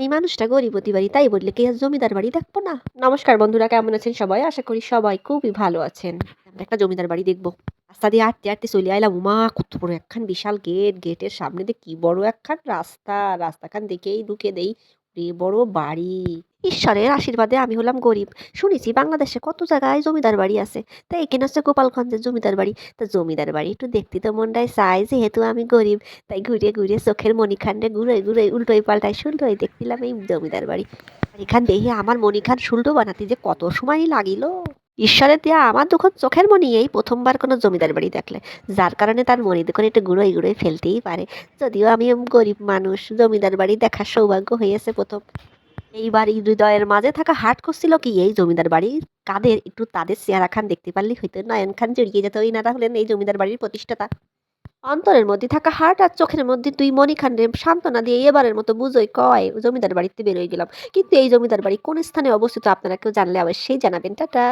আমি মানুষটা গরিবতী বাড়ি তাই বললে কি আর জমিদার বাড়ি দেখবো না? নমস্কার বন্ধুরা, কেমন আছেন সবাই? আশা করি সবাই খুবই ভালো আছেন। আমরা একটা জমিদার বাড়ি দেখবো। রাস্তা দিয়ে হাঁটতে হাঁটতে চলে আইলাম, উমা কত বড় একখান বিশাল গেট, গেটের সামনে দিয়ে কি বড় একখান রাস্তা, রাস্তাখান দেখেই ঢুকে দেই রে বড় বাড়ি। ঈশ্বরের আশীর্বাদে আমি হলাম গরিব। শুনেছি বাংলাদেশে কত জায়গায় জমিদার বাড়ি আছে, তাই এখানে হচ্ছে গোপালগঞ্জের জমিদার বাড়ি। তো জমিদার বাড়ি একটু দেখতে তো মনটাই চাই, যেহেতু আমি গরিব। তাই ঘুরে ঘুরে চোখের মণিখানে ঘুরে ঘুরে উল্টোই পাল্টাই শুল্টোই দেখছিলাম এই জমিদার বাড়ি। আর এখান দেখে আমার মণিখান শুল্টো বানাতে যে কত সময় লাগিল। ঈশ্বরের দেয়া আমার দুখন চোখের মণি এই প্রথমবার কোনো জমিদার বাড়ি দেখলে, যার কারণে তার মণি দুখন একটু গুঁড়োই গুঁড়োই ফেলতেই পারে। যদিও আমি গরিব মানুষ, জমিদার বাড়ি দেখার সৌভাগ্য হয়েছে প্রথম। এইবার এই হৃদয়ের মাঝে থাকা হাট করছিল কি এই জমিদার বাড়ির কাদের, একটু তাদের চেহারা খান দেখতে পারলেই হয়তো নয়ন খান জড়িয়ে যেত। ইনারা হলেন এই জমিদার বাড়ির প্রতিষ্ঠাতা। অন্তরের মধ্যে থাকা হার্ট আর চোখের মধ্যে দুই মণিখান্ডে সান্ত্বনা দিয়ে এবারের মতো বুঝোই কয় জমিদার বাড়িতে বেরোয় গেলাম। কিন্তু এই জমিদার বাড়ি কোন স্থানে অবস্থিত আপনারা কেউ জানলে অবশ্যই জানাবেন। টাটা।